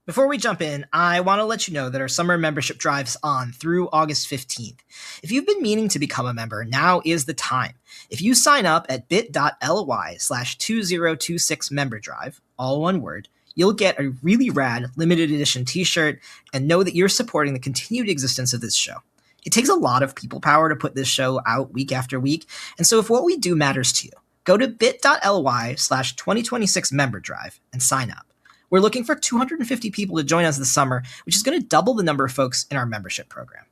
Before we jump in, I want to let you know that our summer membership drive's on through August 15th. If you've been meaning to become a member, now is the time. If you sign up at bit.ly/2026memberdrive, all one word, you'll get a really rad limited edition t-shirt and know that you're supporting the continued existence of this show. It takes a lot of people power to put this show out week after week, and so if what we do matters to you, go to bit.ly/2026memberdrive and sign up. We're looking for 250 people to join us this summer, which is going to double the number of folks in our membership program.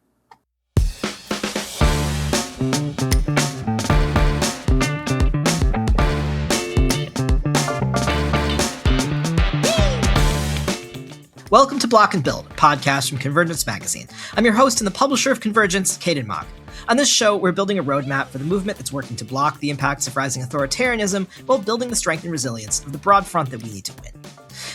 Welcome to Block and Build, a podcast from Convergence Magazine. I'm your host and the publisher of Convergence, Caden Mock. On this show, we're building a roadmap for the movement that's working to block the impacts of rising authoritarianism while building the strength and resilience of the broad front that we need to win.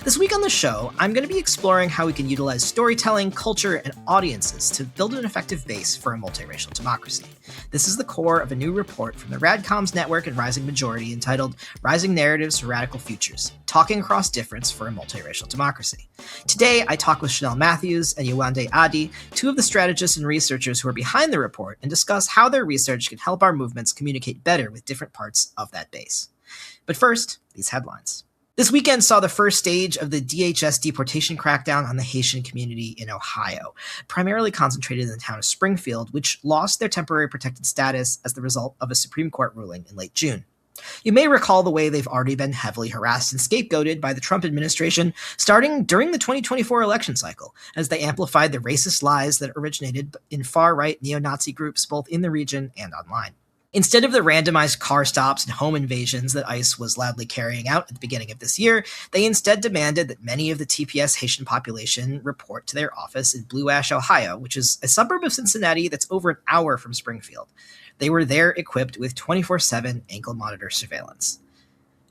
This week on the show, I'm going to be exploring how we can utilize storytelling, culture, and audiences to build an effective base for a multiracial democracy. This is the core of a new report from the RadComms Network and Rising Majority entitled Rising Narratives for Radical Futures, Talking Across Difference for a Multiracial Democracy. Today, I talk with Shanelle Matthews and Yewande Addie, two of the strategists and researchers who are behind the report, and discuss how their research can help our movements communicate better with different parts of that base. But first, these headlines. This weekend saw the first stage of the DHS deportation crackdown on the Haitian community in Ohio, primarily concentrated in the town of Springfield, which lost their temporary protected status as the result of a Supreme Court ruling in late June. You may recall the way they've already been heavily harassed and scapegoated by the Trump administration starting during the 2024 election cycle, as they amplified the racist lies that originated in far-right neo-Nazi groups both in the region and online. Instead of the randomized car stops and home invasions that ICE was loudly carrying out at the beginning of this year, they instead demanded that many of the TPS Haitian population report to their office in Blue Ash, Ohio, which is a suburb of Cincinnati that's over an hour from Springfield. They were there equipped with 24/7 ankle monitor surveillance.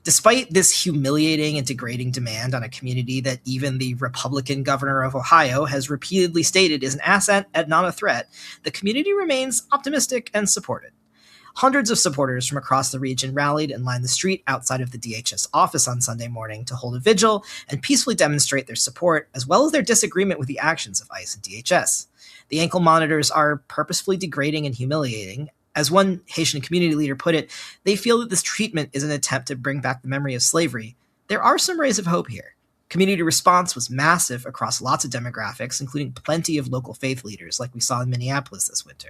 Despite this humiliating and degrading demand on a community that even the Republican governor of Ohio has repeatedly stated is an asset and not a threat, the community remains optimistic and supported. Hundreds of supporters from across the region rallied and lined the street outside of the DHS office on Sunday morning to hold a vigil and peacefully demonstrate their support, as well as their disagreement with the actions of ICE and DHS. The ankle monitors are purposefully degrading and humiliating. As one Haitian community leader put it, they feel that this treatment is an attempt to bring back the memory of slavery. There are some rays of hope here. Community response was massive across lots of demographics, including plenty of local faith leaders like we saw in Minneapolis this winter.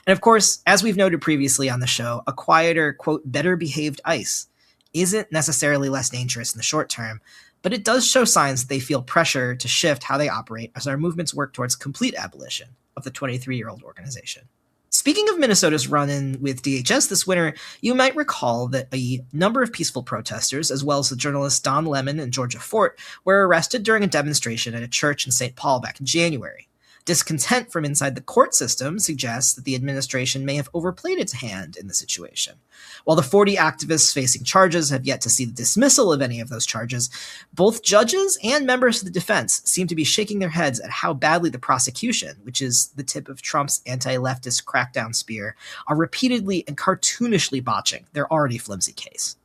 And of course, as we've noted previously on the show, a quieter, quote, better behaved ICE isn't necessarily less dangerous in the short term, but it does show signs that they feel pressure to shift how they operate as our movements work towards complete abolition of the 23-year-old organization. Speaking of Minnesota's run-in with DHS this winter, you might recall that a number of peaceful protesters, as well as the journalists Don Lemon and Georgia Fort, were arrested during a demonstration at a church in St. Paul back in January. Discontent from inside the court system suggests that the administration may have overplayed its hand in the situation. While the 40 activists facing charges have yet to see the dismissal of any of those charges, both judges and members of the defense seem to be shaking their heads at how badly the prosecution, which is the tip of Trump's anti-leftist crackdown spear, are repeatedly and cartoonishly botching their already flimsy case.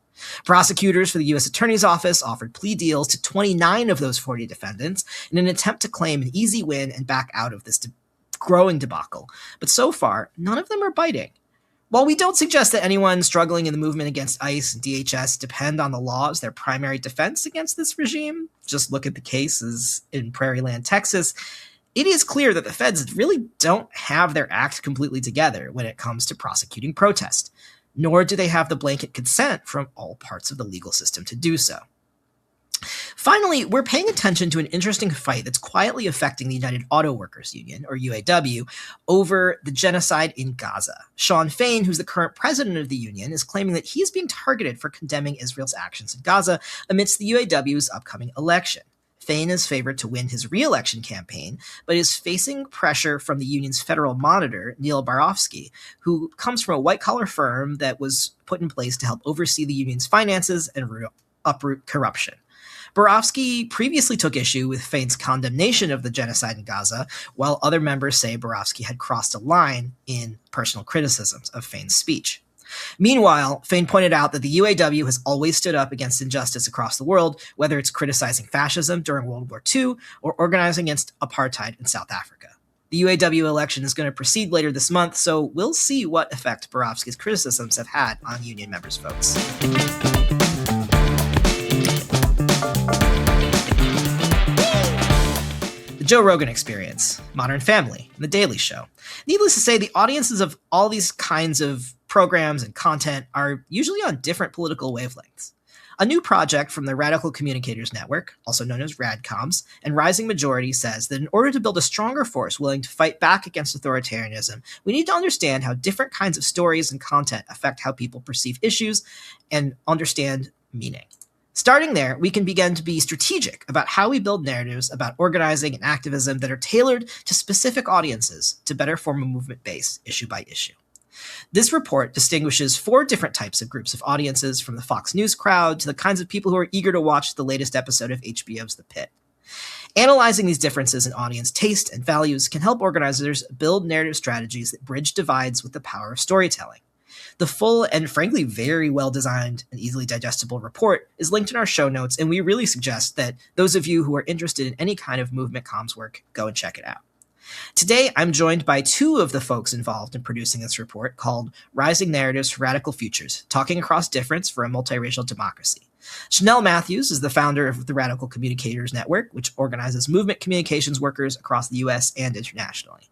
Prosecutors for the U.S. Attorney's Office offered plea deals to 29 of those 40 defendants in an attempt to claim an easy win and back out of this growing debacle. But so far, none of them are biting. While we don't suggest that anyone struggling in the movement against ICE and DHS depend on the law as their primary defense against this regime, just look at the cases in Prairie Land, Texas, it is clear that the feds really don't have their act completely together when it comes to prosecuting protest. Nor do they have the blanket consent from all parts of the legal system to do so. Finally, we're paying attention to an interesting fight that's quietly affecting the United Auto Workers Union, or UAW, over the genocide in Gaza. Shawn Fain, who's the current president of the union, is claiming that he's being targeted for condemning Israel's actions in Gaza amidst the UAW's upcoming election. Fain is favored to win his re-election campaign, but is facing pressure from the union's federal monitor, Neil Barofsky, who comes from a white-collar firm that was put in place to help oversee the union's finances and uproot corruption. Barofsky previously took issue with Fain's condemnation of the genocide in Gaza, while other members say Barofsky had crossed a line in personal criticisms of Fain's speech. Meanwhile, Fain pointed out that the UAW has always stood up against injustice across the world, whether it's criticizing fascism during World War II or organizing against apartheid in South Africa. The UAW election is going to proceed later this month, so we'll see what effect Borowski's criticisms have had on union members' votes. The Joe Rogan Experience, Modern Family, and The Daily Show. Needless to say, the audiences of all these kinds of programs and content are usually on different political wavelengths. A new project from the Radical Communicators Network, also known as RadComms, and Rising Majority says that in order to build a stronger force willing to fight back against authoritarianism, we need to understand how different kinds of stories and content affect how people perceive issues and understand meaning. Starting there, we can begin to be strategic about how we build narratives about organizing and activism that are tailored to specific audiences to better form a movement base, issue by issue. This report distinguishes 4 different types of groups of audiences, from the Fox News crowd to the kinds of people who are eager to watch the latest episode of HBO's The Pitt. Analyzing these differences in audience taste and values can help organizers build narrative strategies that bridge divides with the power of storytelling. The full and frankly very well-designed and easily digestible report is linked in our show notes, and we really suggest that those of you who are interested in any kind of movement comms work go and check it out. Today, I'm joined by 2 of the folks involved in producing this report, called Rising Narratives for Radical Futures, Talking Across Difference for a Multiracial Democracy. Shanelle Matthews is the founder of the Radical Communicators Network, which organizes movement communications workers across the US and internationally.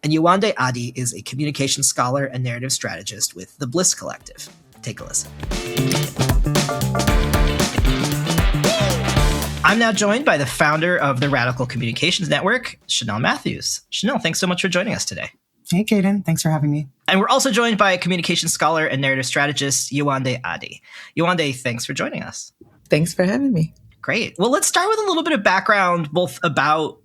And Yewande Addie is a communications scholar and narrative strategist with the Bliss Collective. Take a listen. I'm now joined by the founder of the Radical Communications Network, Shanelle Matthews. Shanelle, thanks so much for joining us today. Hey, Kaden. Thanks for having me. And we're also joined by a communications scholar and narrative strategist, Yewande Addie. Yewande, thanks for joining us. Thanks for having me. Great. Well, let's start with a little bit of background, both about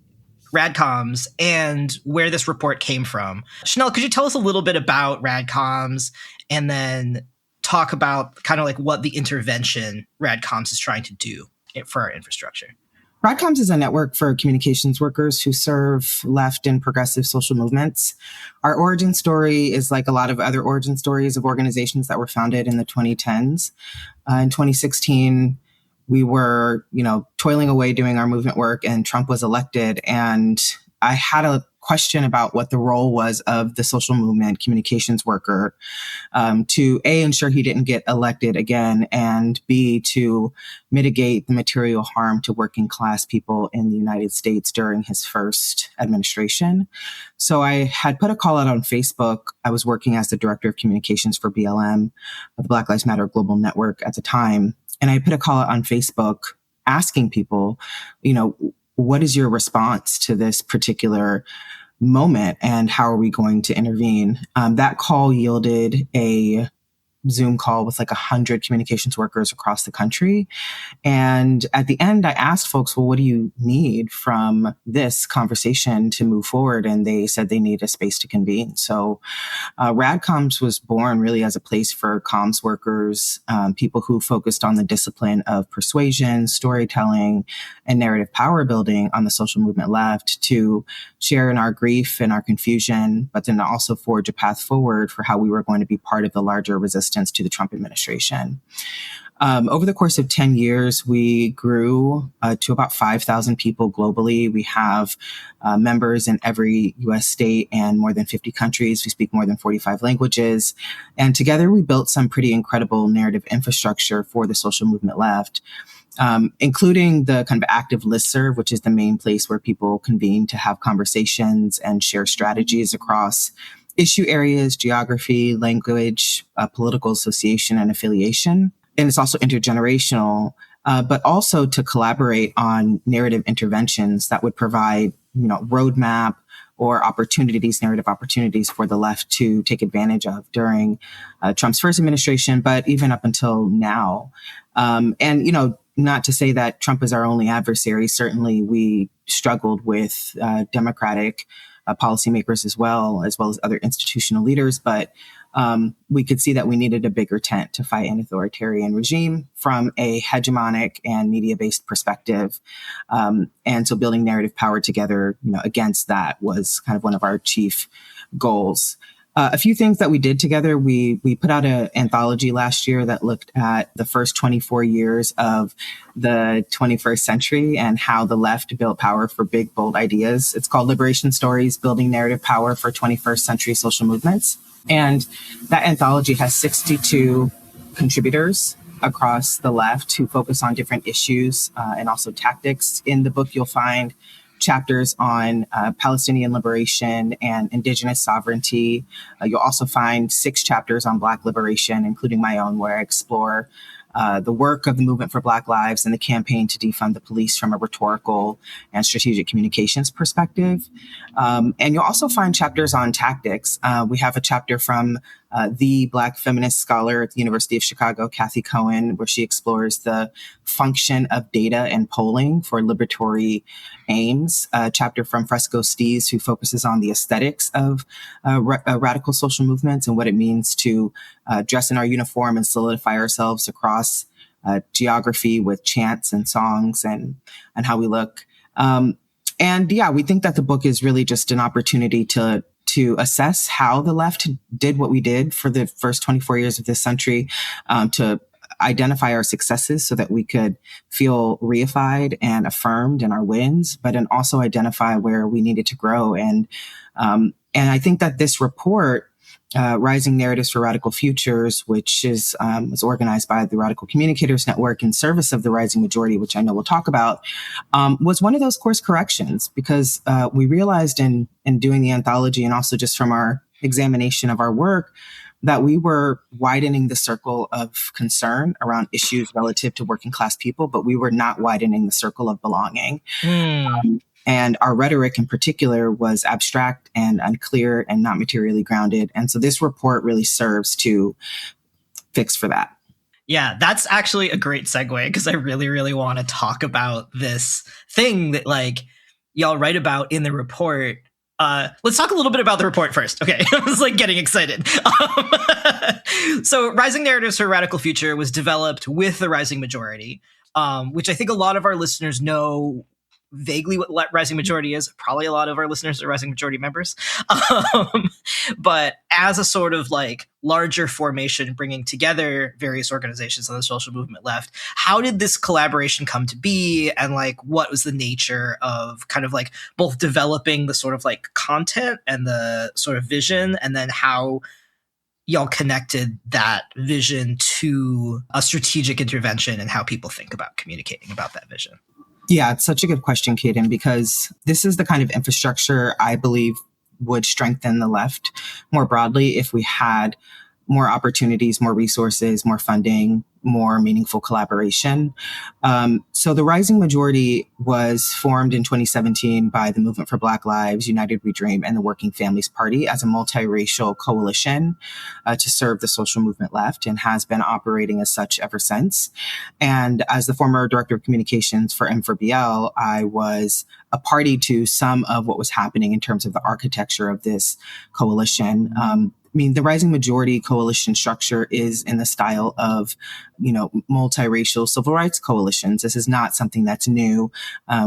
RadComms and where this report came from. Shanelle, could you tell us a little bit about RadComms and then talk about kind of like what the intervention RadComms is trying to do for our infrastructure? RadComms is a network for communications workers who serve left and progressive social movements. Our origin story is like a lot of other origin stories of organizations that were founded in the 2010s. In 2016, we were, toiling away doing our movement work, and Trump was elected. And I had a question about what the role was of the social movement communications worker to A, ensure he didn't get elected again, and B, to mitigate the material harm to working class people in the United States during his first administration. So I had put a call out on Facebook. I was working as the director of communications for BLM, the Black Lives Matter Global Network at the time. And I put a call out on Facebook asking people, what is your response to this particular moment and how are we going to intervene? That call yielded a Zoom call with like 100 communications workers across the country. And at the end, I asked folks, well, what do you need from this conversation to move forward? And they said they need a space to convene. So RadComms was born really as a place for comms workers, people who focused on the discipline of persuasion, storytelling, and narrative power building on the social movement left, to share in our grief and our confusion, but then also forge a path forward for how we were going to be part of the larger resistance to the Trump administration. Over the course of 10 years, we grew to about 5,000 people globally. We have members in every U.S. state and more than 50 countries. We speak more than 45 languages. And together, we built some pretty incredible narrative infrastructure for the social movement left, including the kind of active listserv, which is the main place where people convene to have conversations and share strategies across issue areas, geography, language, political association, and affiliation. And it's also intergenerational, but also to collaborate on narrative interventions that would provide, roadmap or narrative opportunities for the left to take advantage of during Trump's first administration, but even up until now. Not to say that Trump is our only adversary. Certainly, we struggled with Democratic policymakers as well as other institutional leaders. But we could see that we needed a bigger tent to fight an authoritarian regime from a hegemonic and media-based perspective. And so building narrative power together, against that was kind of one of our chief goals. A few things that we did together, we put out an anthology last year that looked at the first 24 years of the 21st century and how the left built power for big, bold ideas. It's called Liberation Stories, Building Narrative Power for 21st Century Social Movements. And that anthology has 62 contributors across the left who focus on different issues and also tactics. In the book, you'll find chapters on Palestinian liberation and indigenous sovereignty. You'll also find 6 chapters on Black liberation, including my own, where I explore the work of the Movement for Black Lives and the campaign to defund the police from a rhetorical and strategic communications perspective. And you'll also find chapters on tactics. We have a chapter from the Black feminist scholar at the University of Chicago, Kathy Cohen, where she explores the function of data and polling for liberatory aims. A chapter from Fresco Stees, who focuses on the aesthetics of radical social movements and what it means to dress in our uniform and solidify ourselves across geography with chants and songs and how we look. And yeah, we think that the book is really just an opportunity to assess how the left did what we did for the first 24 years of this century, to identify our successes so that we could feel reified and affirmed in our wins, but then also identify where we needed to grow. And I think that this report, Rising Narratives for Radical Futures, which was organized by the Radical Communicators Network in service of the rising majority, which I know we'll talk about, was one of those course corrections, because we realized in doing the anthology and also just from our examination of our work that we were widening the circle of concern around issues relative to working class people, but we were not widening the circle of belonging. And our rhetoric in particular was abstract and unclear and not materially grounded. And so this report really serves to fix for that. Yeah, that's actually a great segue, because I really, really want to talk about this thing that y'all write about in the report. Let's talk a little bit about the report first. Okay, I was getting excited. So Rising Narratives for a Radical Future was developed with the rising majority, which I think a lot of our listeners know vaguely what rising majority is. Probably a lot of our listeners are rising majority members. But as a sort of larger formation bringing together various organizations on the social movement left, how did this collaboration come to be? And what was the nature of kind of both developing the sort of content and the sort of vision, and then how y'all connected that vision to a strategic intervention and how people think about communicating about that vision? Yeah, it's such a good question, Kaden, because this is the kind of infrastructure I believe would strengthen the left more broadly if we had more opportunities, more resources, more funding, more meaningful collaboration. So the Rising Majority was formed in 2017 by the Movement for Black Lives, United We Dream, and the Working Families Party as a multiracial coalition to serve the social movement left, and has been operating as such ever since. And as the former director of communications for M4BL, I was a party to some of what was happening in terms of the architecture of this coalition. The Rising Majority coalition structure is in the style of, multiracial civil rights coalitions. This is not something that's new.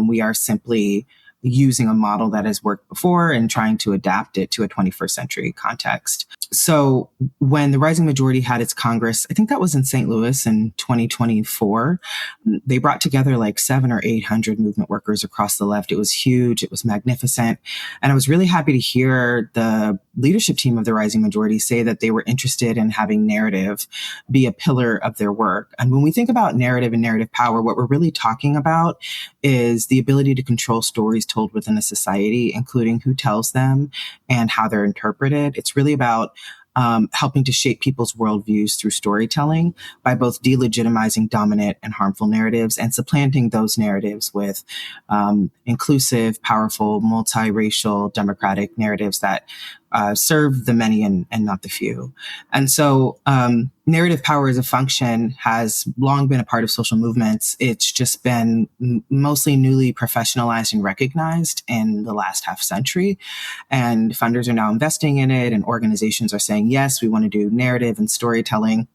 We are simply using a model that has worked before and trying to adapt it to a 21st century context. So when the Rising Majority had its Congress, I think that was in St. Louis in 2024, they brought together 700 or 800 movement workers across the left. It was huge. It was magnificent. And I was really happy to hear the leadership team of the Rising Majority say that they were interested in having narrative be a pillar of their work. And when we think about narrative and narrative power, what we're really talking about is the ability to control stories told within a society, including who tells them and how they're interpreted. It's really about helping to shape people's worldviews through storytelling by both delegitimizing dominant and harmful narratives and supplanting those narratives with inclusive, powerful, multiracial, democratic narratives that serve the many and not the few. And so narrative power as a function has long been a part of social movements. It's just been mostly newly professionalized and recognized in the last half century. And funders are now investing in it, and organizations are saying, yes, we want to do narrative and storytelling.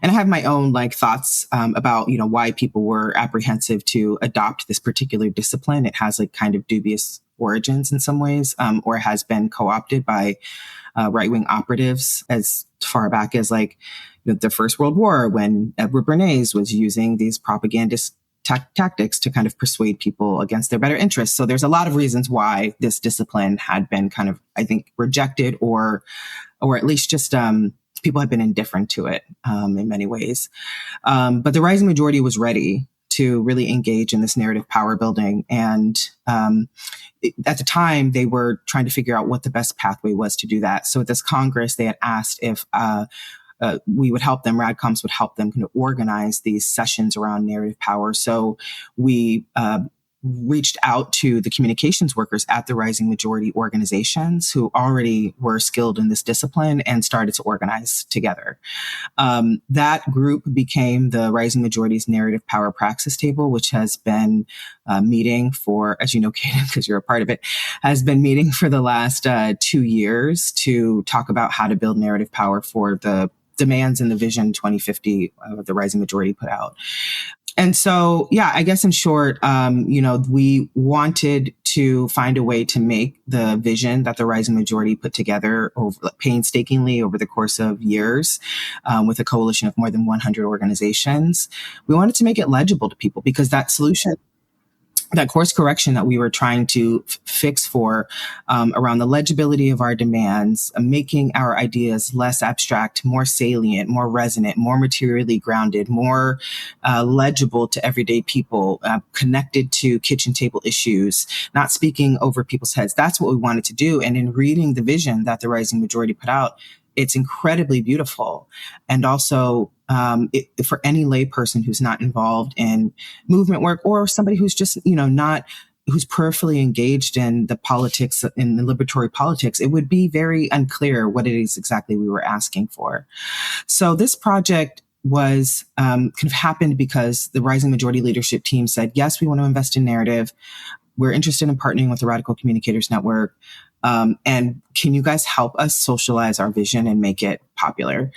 And I have my own thoughts about, why people were apprehensive to adopt this particular discipline. It has kind of dubious origins in some ways, or has been co-opted by right-wing operatives as far back as like the First World War, when Edward Bernays was using these propagandist tactics to kind of persuade people against their better interests. So there's a lot of reasons why this discipline had been kind of, I think, rejected or at least just people have been indifferent to it in many ways. But the rising majority was ready to really engage in this narrative power building. And at the time, they were trying to figure out what the best pathway was to do that. So at this Congress, they had asked if we would help them, RadComms would help them kind of organize these sessions around narrative power. So we reached out to the communications workers at the Rising Majority organizations who already were skilled in this discipline and started to organize together. That group became the Rising Majority's Narrative Power Praxis Table, which has been meeting for, as you know, Kaden, because you're a part of it, has been meeting for the last 2 years to talk about how to build narrative power for the demands in the Vision 2050 the Rising Majority put out. And so, yeah, I guess in short, we wanted to find a way to make the vision that the Rising Majority put together painstakingly over the course of years with a coalition of more than 100 organizations. We wanted to make it legible to people because that solution, that course correction that we were trying to fix for around the legibility of our demands, making our ideas less abstract, more salient, more resonant, more materially grounded, more legible to everyday people, connected to kitchen table issues, not speaking over people's heads. That's what we wanted to do. And in reading the vision that the Rising Majority put out, it's incredibly beautiful. And also, for any layperson who's not involved in movement work or somebody who's just, who's peripherally engaged in the politics, in the liberatory politics, it would be very unclear what it is exactly we were asking for. So this project was kind of happened because the Rising Majority leadership team said, yes, we want to invest in narrative. We're interested in partnering with the Radical Communicators Network. And can you guys help us socialize our vision and make it popular?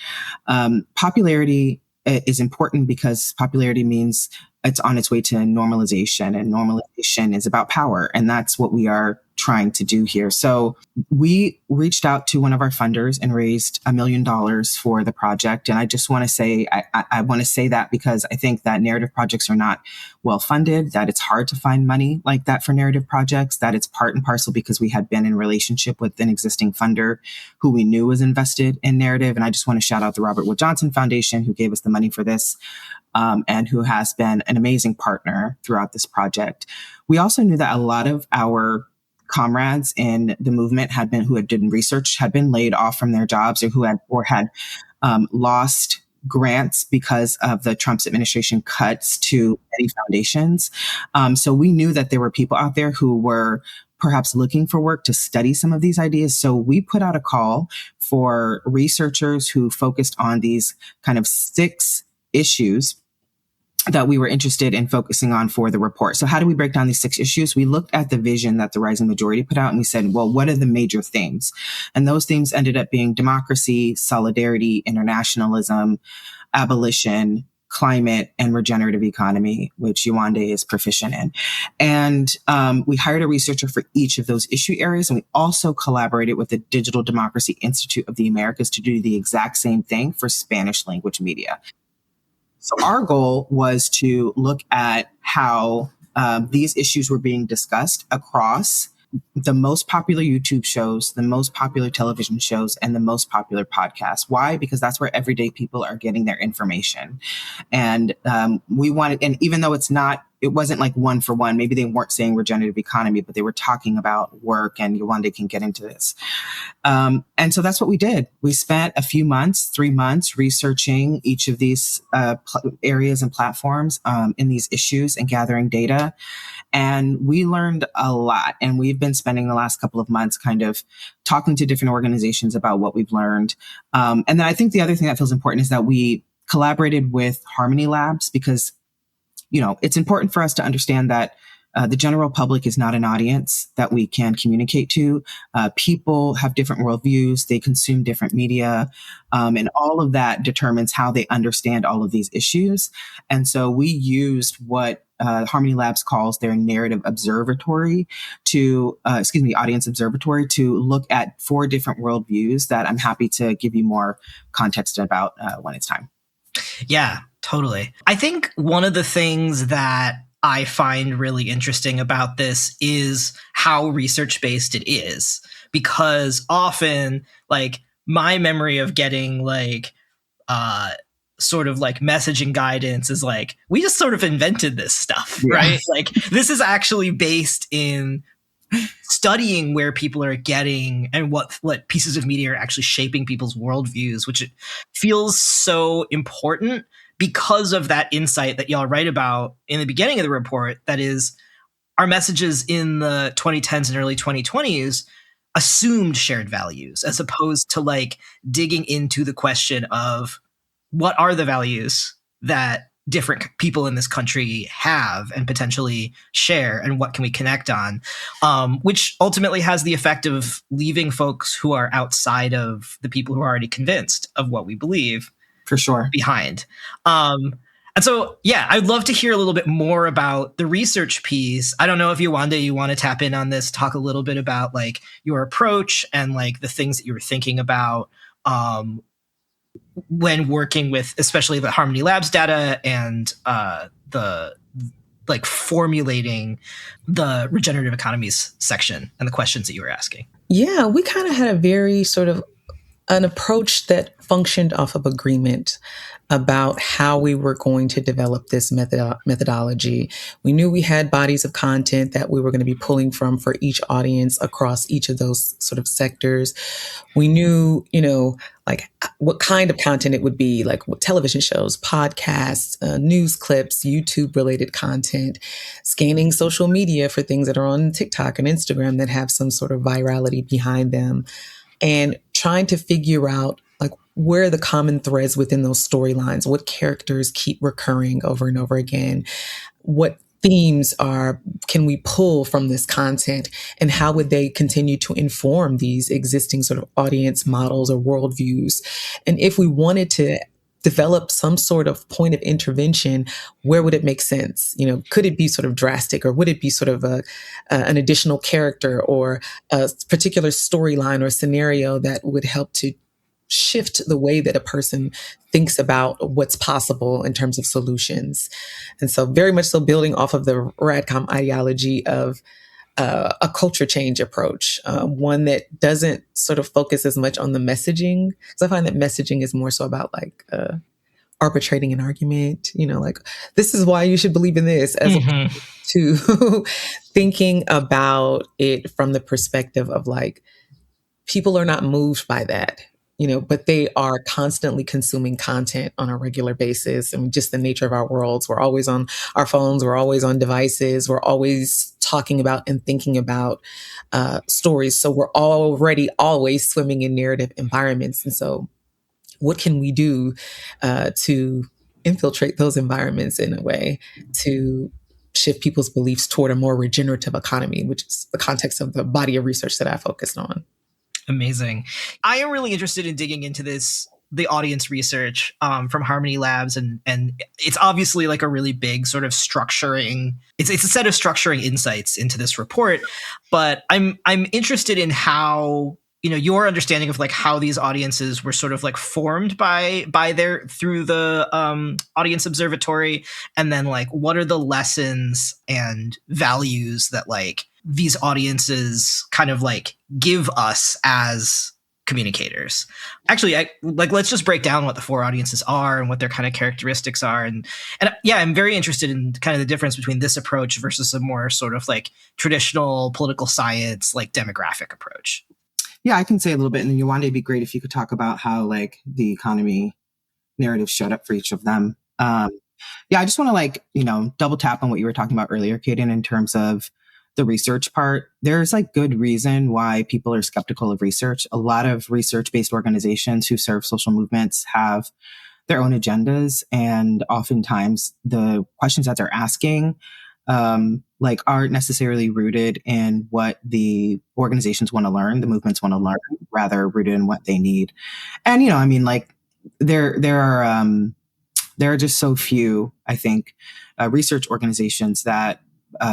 Popularity is important because popularity means it's on its way to normalization, and normalization is about power. And that's what we are trying to do here. So we reached out to one of our funders and raised $1 million for the project. And I just want to say, I want to say that because I think that narrative projects are not well funded, that it's hard to find money like that for narrative projects, that it's part and parcel because we had been in relationship with an existing funder who we knew was invested in narrative. And I just want to shout out the Robert Wood Johnson Foundation, who gave us the money for this. And who has been an amazing partner throughout this project. We also knew that a lot of our comrades in the movement who had done research had been laid off from their jobs or had lost grants because of the Trump's administration cuts to many foundations. So we knew that there were people out there who were perhaps looking for work to study some of these ideas. So we put out a call for researchers who focused on these kind of 6 issues that we were interested in focusing on for the report. So how do we break down these 6 issues? We looked at the vision that the Rising Majority put out and we said, well, what are the major themes? And those themes ended up being democracy, solidarity, internationalism, abolition, climate, and regenerative economy, which Yewande is proficient in. And we hired a researcher for each of those issue areas. And we also collaborated with the Digital Democracy Institute of the Americas to do the exact same thing for Spanish language media. So our goal was to look at how these issues were being discussed across the most popular YouTube shows, the most popular television shows, and the most popular podcasts. Why? Because that's where everyday people are getting their information. And we wanted, and even though it wasn't like one for one, maybe they weren't saying regenerative economy, but they were talking about work, and Yewande can get into this. And so that's what we did. We spent a few months, 3 months, researching each of these areas and platforms in these issues and gathering data. And we learned a lot. And we've been spending the last couple of months kind of talking to different organizations about what we've learned. And then I think the other thing that feels important is that we collaborated with Harmony Labs because, it's important for us to understand that the general public is not an audience that we can communicate to. People have different worldviews. They consume different media. And all of that determines how they understand all of these issues. And so we used what Harmony Labs calls their narrative observatory audience observatory, to look at 4 different worldviews that I'm happy to give you more context about when it's time. Yeah, totally. I think one of the things that I find really interesting about this is how research-based it is, because often, like, my memory of getting like sort of like messaging guidance is like, we just sort of invented this stuff, right? Like, this is actually based in studying where people are getting and what pieces of media are actually shaping people's worldviews, which it feels so important because of that insight that y'all write about in the beginning of the report. That is, our messages in the 2010s and early 2020s assumed shared values, as opposed to like digging into the question of what are the values that different people in this country have and potentially share, and what can we connect on, which ultimately has the effect of leaving folks who are outside of the people who are already convinced of what we believe, for sure, behind. And so, yeah, I'd love to hear a little bit more about the research piece. I don't know if Yewande, you want to tap in on this, talk a little bit about like your approach and like the things that you were thinking about when working with, especially the Harmony Labs data and the like formulating the regenerative economies section and the questions that you were asking. Yeah, we kind of had a very sort of an approach that functioned off of agreement about how we were going to develop this methodology. We knew we had bodies of content that we were going to be pulling from for each audience across each of those sort of sectors. We knew, like what kind of content it would be, like what television shows, podcasts, news clips, YouTube related content, scanning social media for things that are on TikTok and Instagram that have some sort of virality behind them, and trying to figure out like where are the common threads within those storylines, what characters keep recurring over and over again, what themes can we pull from this content, and how would they continue to inform these existing sort of audience models or worldviews. And if we wanted to develop some sort of point of intervention, where would it make sense? Could it be sort of drastic, or would it be sort of an additional character or a particular storyline or scenario that would help to shift the way that a person thinks about what's possible in terms of solutions? And so very much so building off of the RadComm ideology of a culture change approach, one that doesn't sort of focus as much on the messaging, because I find that messaging is more so about like arbitrating an argument, like this is why you should believe in this, as opposed to thinking about it from the perspective of like, people are not moved by that, but they are constantly consuming content on a regular basis. And just the nature of our worlds, we're always on our phones, we're always on devices, we're always talking about and thinking about stories. So we're already always swimming in narrative environments. And so what can we do to infiltrate those environments in a way to shift people's beliefs toward a more regenerative economy, which is the context of the body of research that I focused on. Amazing. I am really interested in digging into the audience research from Harmony Labs, and it's obviously like a really big sort of structuring. It's a set of structuring insights into this report, but I'm interested in how your understanding of like how these audiences were sort of like formed through the audience observatory, and then like what are the lessons and values that like these audiences kind of like give us as communicators. Actually, let's just break down what the 4 audiences are and what their kind of characteristics are. And yeah, I'm very interested in kind of the difference between this approach versus a more sort of like traditional political science, like demographic approach. Yeah, I can say a little bit. And then Yewande, it'd be great if you could talk about how like the economy narrative showed up for each of them. Yeah, I just want to like, double tap on what you were talking about earlier, Kaden, in terms of the research part. There's like good reason why people are skeptical of research. A lot of research-based organizations who serve social movements have their own agendas, and oftentimes the questions that they're asking like aren't necessarily rooted in what the organizations want to learn, the movements want to learn, rather rooted in what they need. And like there are there are just so few, I think, research organizations that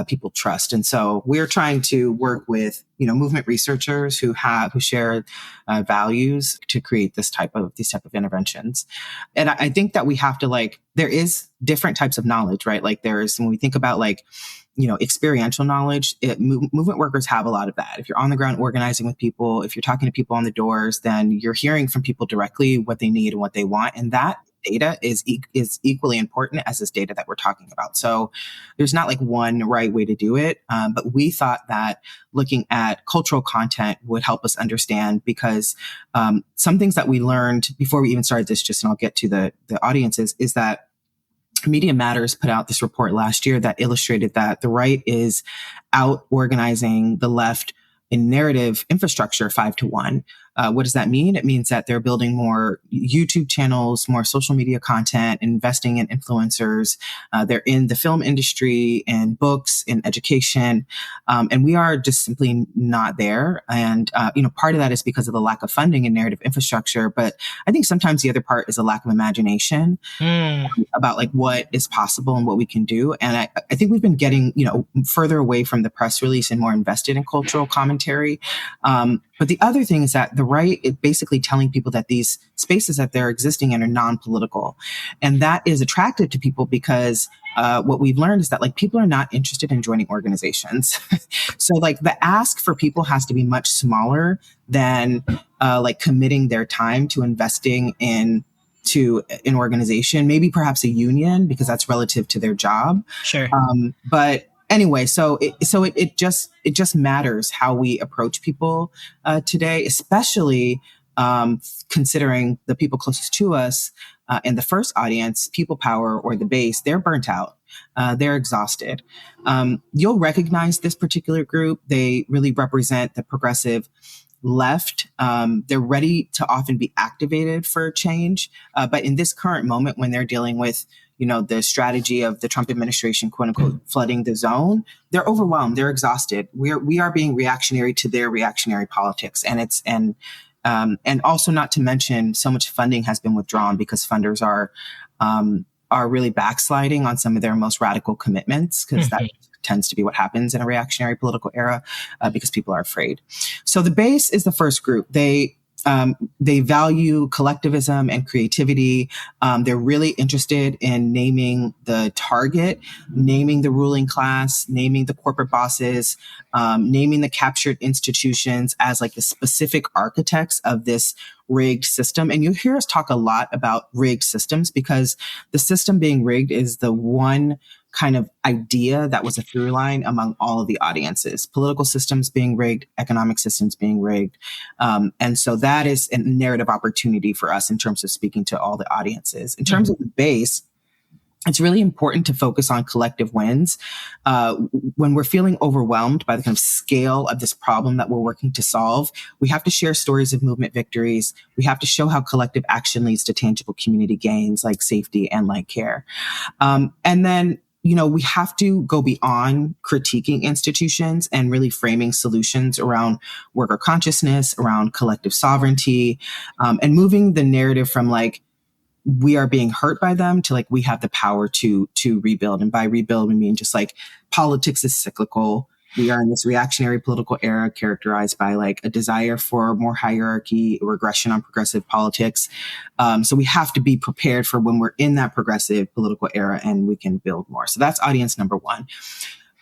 people trust. And so we're trying to work with, movement researchers who share values to create these type of interventions. And I think that we have to there is different types of knowledge, right? Like when we think about experiential knowledge, movement workers have a lot of that. If you're on the ground organizing with people, if you're talking to people on the doors, then you're hearing from people directly what they need and what they want. And that data is equally important as this data that we're talking about. So there's not one right way to do it. But we thought that looking at cultural content would help us understand, because some things that we learned before we even started this, and I'll get to the audiences, is that Media Matters put out this report last year that illustrated that the right is out organizing the left in narrative infrastructure 5-1. What does that mean? It means that they're building more YouTube channels, more social media content, investing in influencers. They're in the film industry and books and education. And we are just simply not there. And, part of that is because of the lack of funding in narrative infrastructure. But I think sometimes the other part is a lack of imagination about what is possible and what we can do. And I think we've been getting, further away from the press release and more invested in cultural commentary. But the other thing is that the right is basically telling people that these spaces that they're existing in are non-political. And that is attractive to people because what we've learned is that people are not interested in joining organizations. So the ask for people has to be much smaller than committing their time to investing to an organization, maybe perhaps a union, because that's relative to their job. Sure. But anyway, so it just matters how we approach people today, especially considering the people closest to us in the first audience, people power or the base. They're burnt out. They're exhausted. You'll recognize this particular group. They really represent the progressive left. They're ready to often be activated for change. But in this current moment, when they're dealing with the strategy of the Trump administration, quote unquote, flooding the zone, they're overwhelmed. They're exhausted. We are being reactionary to their reactionary politics. And also, not to mention, so much funding has been withdrawn because funders are really backsliding on some of their most radical commitments, because that tends to be what happens in a reactionary political era, because people are afraid. So the base is the first group. They value collectivism and creativity. They're really interested in naming the target, naming the ruling class, naming the corporate bosses, naming the captured institutions as the specific architects of this rigged system. And you hear us talk a lot about rigged systems because the system being rigged is the one kind of idea that was a through line among all of the audiences. Political systems being rigged, economic systems being rigged. And so that is a narrative opportunity for us in terms of speaking to all the audiences. In terms of the base, it's really important to focus on collective wins. When we're feeling overwhelmed by the kind of scale of this problem that we're working to solve, we have to share stories of movement victories. We have to show how collective action leads to tangible community gains like safety and like care. And then we have to go beyond critiquing institutions and really framing solutions around worker consciousness, around collective sovereignty, and moving the narrative from we are being hurt by them to we have the power to rebuild. And by rebuild, we mean just politics is cyclical. We are in this reactionary political era characterized by a desire for more hierarchy, regression on progressive politics. So we have to be prepared for when we're in that progressive political era and we can build more. So that's audience number one.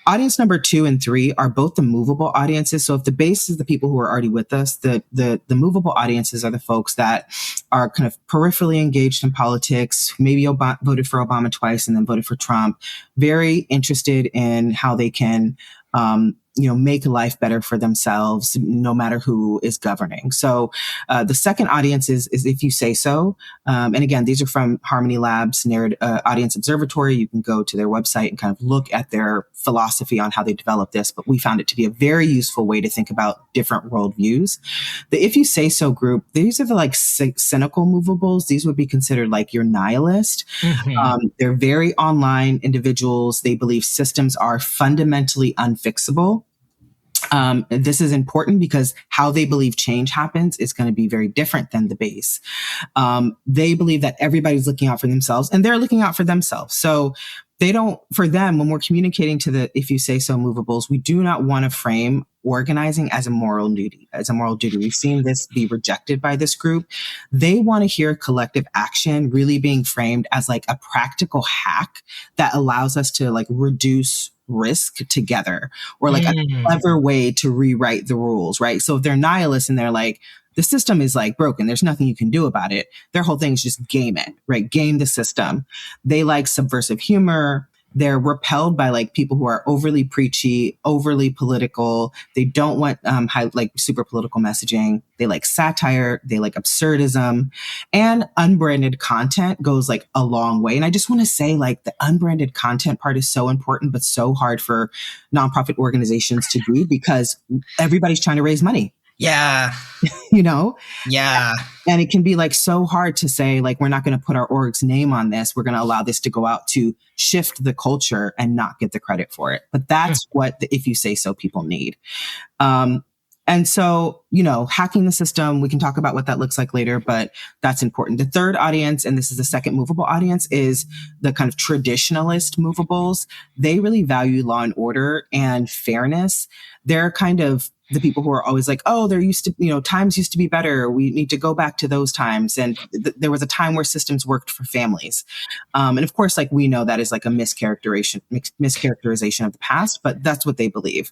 Audience number 2 and 3 are both the movable audiences. So if the base is the people who are already with us, the movable audiences are the folks that are kind of peripherally engaged in politics, maybe voted for Obama twice and then voted for Trump, very interested in how they can make life better for themselves, no matter who is governing. So the second audience is If You Say So. And again, these are from Harmony Lab's Audience Observatory. You can go to their website and kind of look at their philosophy on how they developed this. But we found it to be a very useful way to think about different worldviews. The If You Say So group, these are the cynical movables. These would be considered your nihilist. They're very online individuals. They believe systems are fundamentally unfixable. This is important because how they believe change happens is going to be very different than the base. They believe that everybody's looking out for themselves, and they're looking out for themselves. So they don't, for them, when we're communicating to the if you say so movables, we do not want to frame organizing as a moral duty, We've seen this be rejected by this group. They want to hear collective action really being framed as like a practical hack that allows us to like reduce risk together, or like a clever way to rewrite the rules, right? So if they're nihilists and they're like, the system is like broken, there's nothing you can do about it, their whole thing is just game it, right? Game the system. They like subversive humor. They're repelled by like people who are overly preachy, overly political. They don't want like super political messaging. They like satire. They like absurdism, and unbranded content goes like a long way. And I just want to say like the unbranded content part is so important, but so hard for nonprofit organizations to do because everybody's trying to raise money. Yeah. You know? Yeah. And it can be like so hard to say, like, we're not going to put our org's name on this. We're going to allow this to go out to shift the culture and not get the credit for it. But that's what the if you say so people need. And so, you know, hacking the system, we can talk about what that looks like later, but that's important. The third audience, and this is the second movable audience, is the kind of traditionalist movables. They really value law and order and fairness. They're kind of the people who are always like, oh, there used to, you know, times used to be better. We need to go back to those times. And there was a time where systems worked for families. And of course, like we know that is like a mischaracterization of the past, but that's what they believe.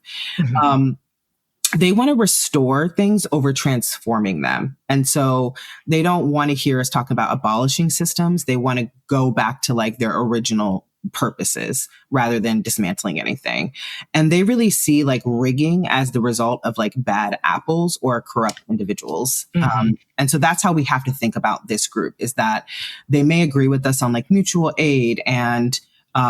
They want to restore things over transforming them. And so they don't want to hear us talk about abolishing systems. They want to go back to like their original purposes rather than dismantling anything. And they really see like rigging as the result of like bad apples or corrupt individuals. And so that's how we have to think about this group, is that they may agree with us on like mutual aid and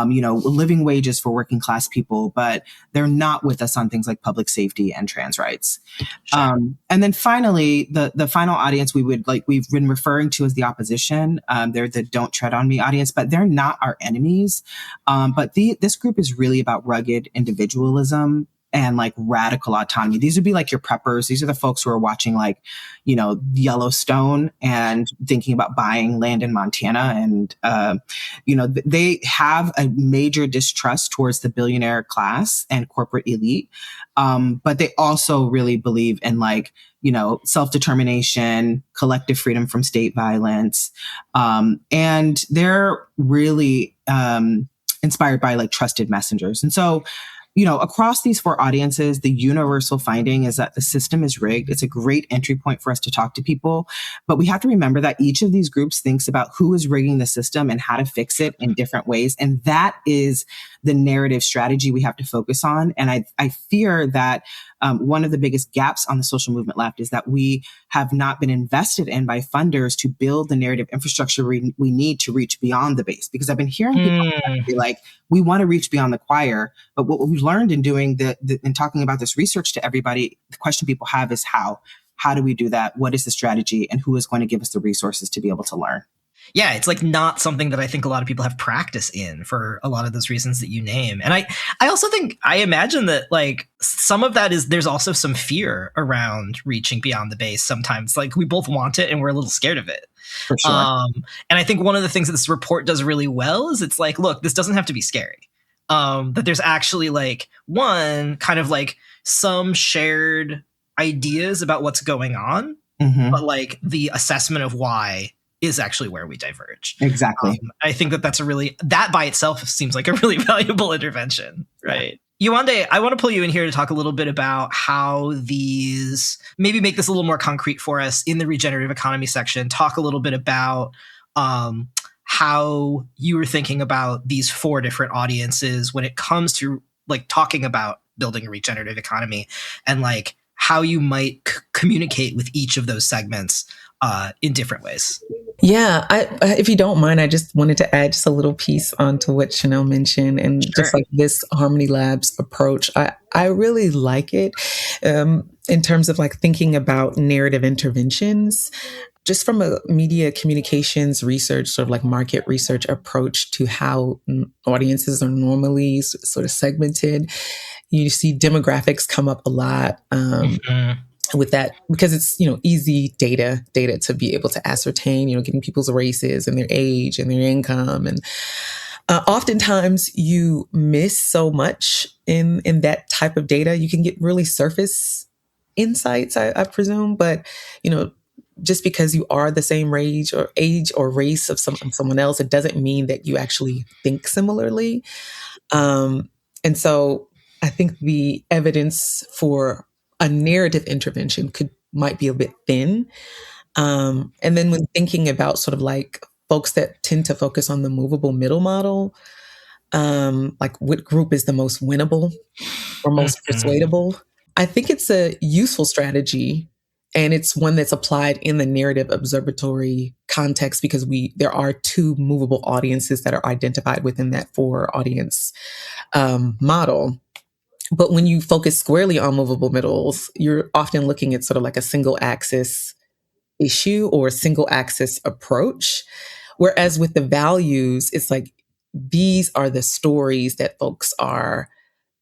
you know, living wages for working class people, but they're not with us on things like public safety and trans rights. Sure. And then finally, the final audience we've been referring to as the opposition. They're the don't tread on me audience, but they're not our enemies. But this group is really about rugged individualism and like radical autonomy. These would be like your preppers. These are the folks who are watching like, you know, Yellowstone and thinking about buying land in Montana. And, you know, they have a major distrust towards the billionaire class and corporate elite. But they also really believe in like, you know, self-determination, collective freedom from state violence. And they're really inspired by like trusted messengers. And so, you know, across these four audiences, the universal finding is that the system is rigged. It's a great entry point for us to talk to people. But we have to remember that each of these groups thinks about who is rigging the system and how to fix it in different ways. And that is the narrative strategy we have to focus on. And I fear that one of the biggest gaps on the social movement left is that we have not been invested in by funders to build the narrative infrastructure we need to reach beyond the base. Because I've been hearing people be like, we want to reach beyond the choir. But what we've learned in doing in talking about this research to everybody, the question people have is how? How do we do that? What is the strategy? And who is going to give us the resources to be able to learn? Yeah, it's like not something that I think a lot of people have practice in for a lot of those reasons that you name. And I also think, I imagine that like some of that is there's also some fear around reaching beyond the base sometimes. Like we both want it and we're a little scared of it. For sure. And I think one of the things that this report does really well is it's like, look, this doesn't have to be scary. That there's actually like one kind of like some shared ideas about what's going on, but like the assessment of why is actually where we diverge. Exactly. I think that by itself seems like a really valuable intervention, right? Yeah. Yewande, I want to pull you in here to talk a little bit about how these, maybe make this a little more concrete for us in the regenerative economy section, talk a little bit about how you were thinking about these four different audiences when it comes to like talking about building a regenerative economy and like how you might communicate with each of those segments in different ways. Yeah, if you don't mind, I just wanted to add just a little piece onto what Shanelle mentioned, and just like this Harmony Labs approach. I really like it in terms of like thinking about narrative interventions. just from a media communications research, sort of like market research approach to how audiences are normally sort of segmented, you see demographics come up a lot. With that, because it's, easy data to be able to ascertain, getting people's races and their age and their income. And oftentimes you miss so much in that type of data. You can get really surface insights, I presume, but, just because you are the same age or race of someone else, it doesn't mean that you actually think similarly. And so I think the evidence for a narrative intervention might be a bit thin. And then when thinking about sort of like folks that tend to focus on the movable middle model, like what group is the most winnable or most persuadable? I think it's a useful strategy, and it's one that's applied in the narrative observatory context because there are two movable audiences that are identified within that four audience model. But when you focus squarely on movable middles, you're often looking at sort of like a single axis issue or a single axis approach. Whereas with the values, it's like these are the stories that folks are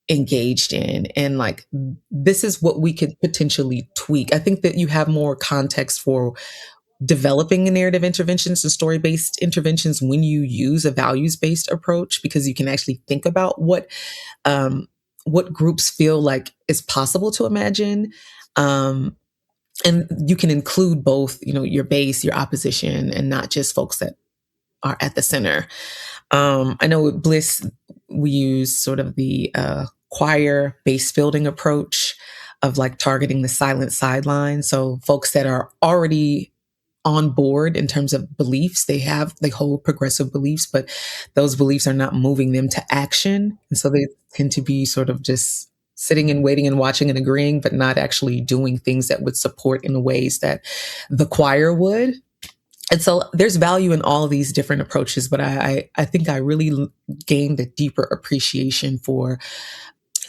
engaged in. And like, this is what we could potentially tweak. I think that you have more context for developing narrative interventions and story-based interventions when you use a values-based approach, because you can actually think about what groups feel like is possible to imagine. And you can include both, your base, your opposition, and not just folks that are at the center. I know with Bliss, we use sort of the choir base building approach of like targeting the silent sidelines. So folks that are already on board in terms of beliefs, they hold progressive beliefs, but those beliefs are not moving them to action. And so they tend to be sort of just sitting and waiting and watching and agreeing, but not actually doing things that would support in the ways that the choir would. And so there's value in all of these different approaches, but I think I really gained a deeper appreciation for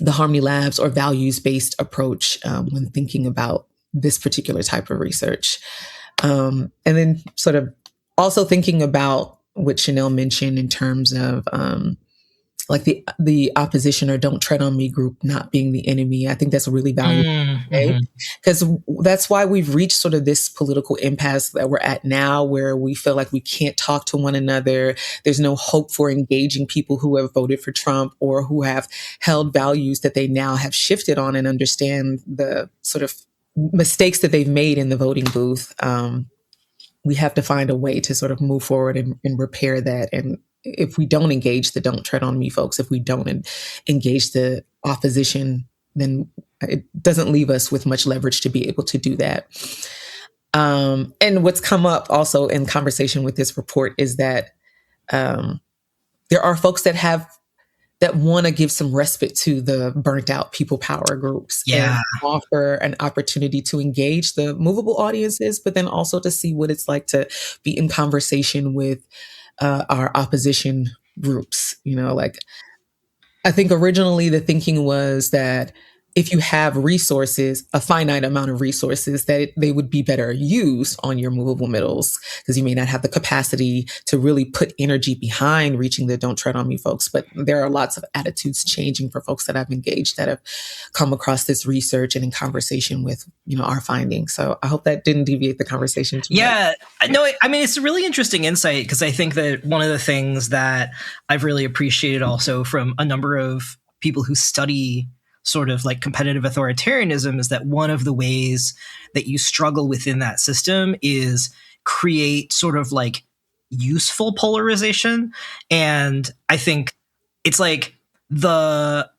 the Harmony Labs or values-based approach when thinking about this particular type of research. And then sort of also thinking about what Shanelle mentioned in terms of like the opposition or don't tread on me group not being the enemy. I think that's really valuable, because that's why we've reached sort of this political impasse that we're at now, where we feel like we can't talk to one another. There's no hope for engaging people who have voted for Trump or who have held values that they now have shifted on and understand the sort of mistakes that they've made in the voting booth. We have to find a way to sort of move forward and repair that. And if we don't engage the don't tread on me folks, if we don't engage the opposition, then it doesn't leave us with much leverage to be able to do that. And what's come up also in conversation with this report is that there are folks that want to give some respite to the burnt out people power groups and offer an opportunity to engage the movable audiences, but then also to see what it's like to be in conversation with our opposition groups. Like, I think originally the thinking was that if you have resources, a finite amount of resources, that they would be better used on your movable middles, because you may not have the capacity to really put energy behind reaching the don't tread on me folks. But there are lots of attitudes changing for folks that I've engaged that have come across this research and in conversation with, our findings. So I hope that didn't deviate the conversation too much. No, I mean, it's a really interesting insight, because I think that one of the things that I've really appreciated also from a number of people who study sort of like competitive authoritarianism is that one of the ways that you struggle within that system is create sort of like useful polarization. And I think it's like the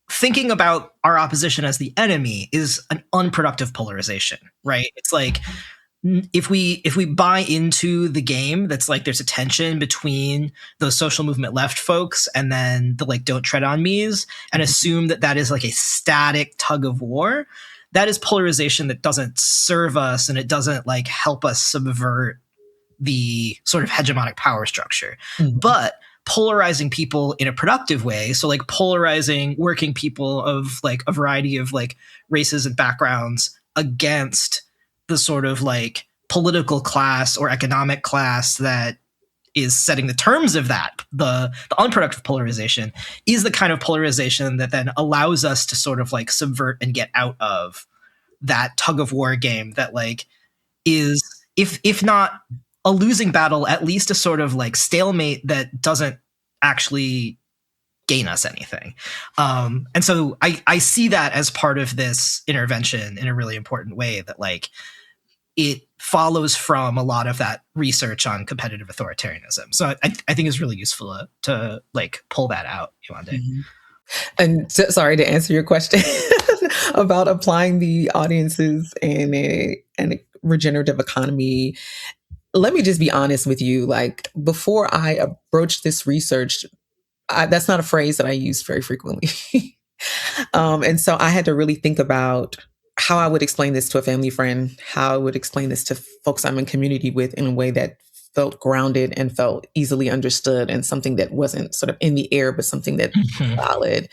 thinking about our opposition as the enemy is an unproductive polarization, right? It's like, if we buy into the game that's like there's a tension between those social movement left folks and then the like don't tread on me's, and assume that is like a static tug of war, that is polarization that doesn't serve us, and it doesn't like help us subvert the sort of hegemonic power structure. But polarizing people in a productive way, so like polarizing working people of like a variety of like races and backgrounds against the sort of like political class or economic class that is setting the terms of that, the unproductive polarization, is the kind of polarization that then allows us to sort of like subvert and get out of that tug of war game that like is, if not a losing battle, at least a sort of like stalemate that doesn't actually gain us anything. And so I see that as part of this intervention in a really important way, that like it follows from a lot of that research on competitive authoritarianism. So I think it's really useful to like pull that out, Yewande. Mm-hmm. And sorry to answer your question about applying the audiences in a regenerative economy. Let me just be honest with you. Like, before I approached this research, that's not a phrase that I use very frequently. And so I had to really think about how I would explain this to a family friend, how I would explain this to folks I'm in community with in a way that felt grounded and felt easily understood, and something that wasn't sort of in the air, but something that solid.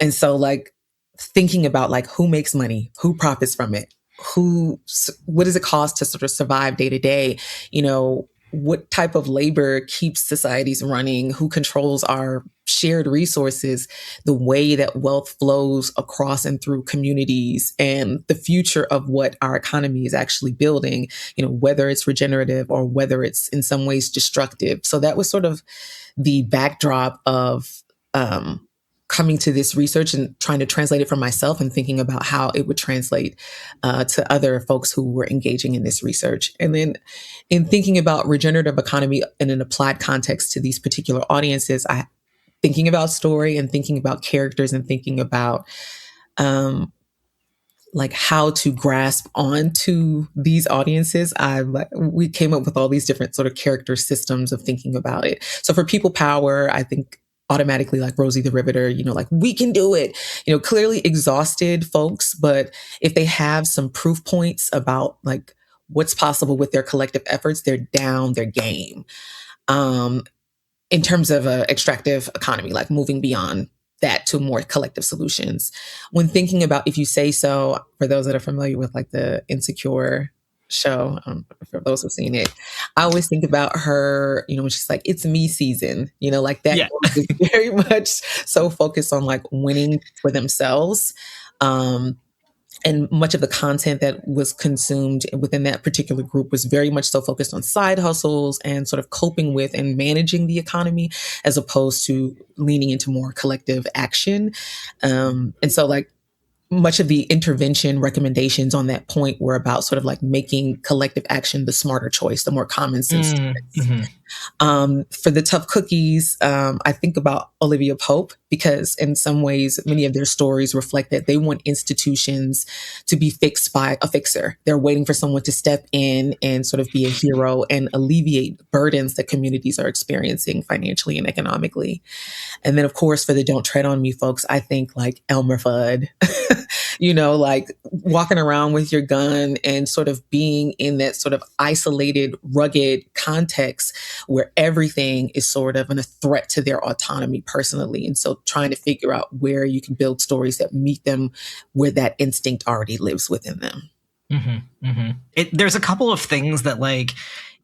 And so like thinking about like who makes money, who profits from it, what does it cost to sort of survive day to day? You know, what type of labor keeps societies running? Who controls our shared resources? The way that wealth flows across and through communities, and the future of what our economy is actually building, you know, whether it's regenerative or whether it's in some ways destructive. So that was sort of the backdrop of coming to this research and trying to translate it for myself, and thinking about how it would translate to other folks who were engaging in this research. And then in thinking about regenerative economy in an applied context to these particular audiences, thinking about story and thinking about characters and thinking about like how to grasp onto these audiences, we came up with all these different sort of character systems of thinking about it. So for people power, I think automatically like Rosie the Riveter, you know, like we can do it, you know, clearly exhausted folks, but if they have some proof points about like what's possible with their collective efforts, they're down their game. In terms of an extractive economy, like moving beyond that to more collective solutions. When thinking about If You Say So, for those that are familiar with like the Insecure show, for those who've seen it, I always think about her, you know, when she's like, it's me season, you know, like that. Yeah. Is very much so focused on like winning for themselves. And much of the content that was consumed within that particular group was very much so focused on side hustles and sort of coping with and managing the economy, as opposed to leaning into more collective action. And so like much of the intervention recommendations on that point were about sort of like making collective action the smarter choice, the more common sense choice. For the tough cookies, I think about Olivia Pope, because in some ways, many of their stories reflect that they want institutions to be fixed by a fixer. They're waiting for someone to step in and sort of be a hero and alleviate burdens that communities are experiencing financially and economically. And then, of course, for the Don't Tread on Me folks, I think like Elmer Fudd, you know, like walking around with your gun and sort of being in that sort of isolated, rugged context where everything is sort of a threat to their autonomy personally. And so trying to figure out where you can build stories that meet them where that instinct already lives within them. There's a couple of things that like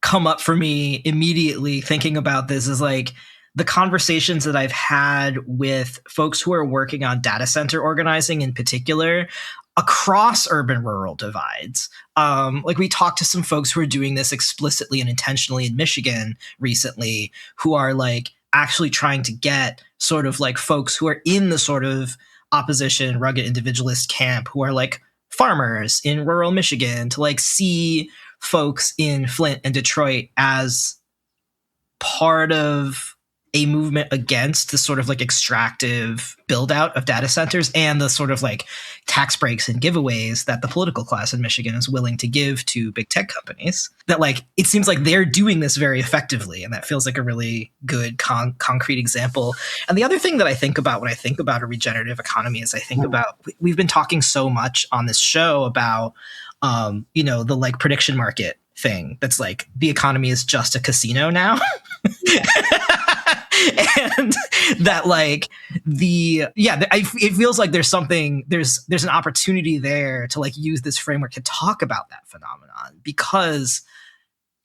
come up for me immediately thinking about this, is like the conversations that I've had with folks who are working on data center organizing in particular across urban rural divides. Like we talked to some folks who are doing this explicitly and intentionally in Michigan recently, who are like actually trying to get sort of like folks who are in the sort of opposition, rugged individualist camp, who are like farmers in rural Michigan, to like see folks in Flint and Detroit as part of a movement against the sort of like extractive build out of data centers and the sort of like tax breaks and giveaways that the political class in Michigan is willing to give to big tech companies. That like, it seems like they're doing this very effectively. And that feels like a really good concrete example. And the other thing that I think about when I think about a regenerative economy is I think about, we've been talking so much on this show about, you know, the like prediction market thing. That's like, the economy is just a casino now. And that like it feels like there's an opportunity there to like use this framework to talk about that phenomenon, because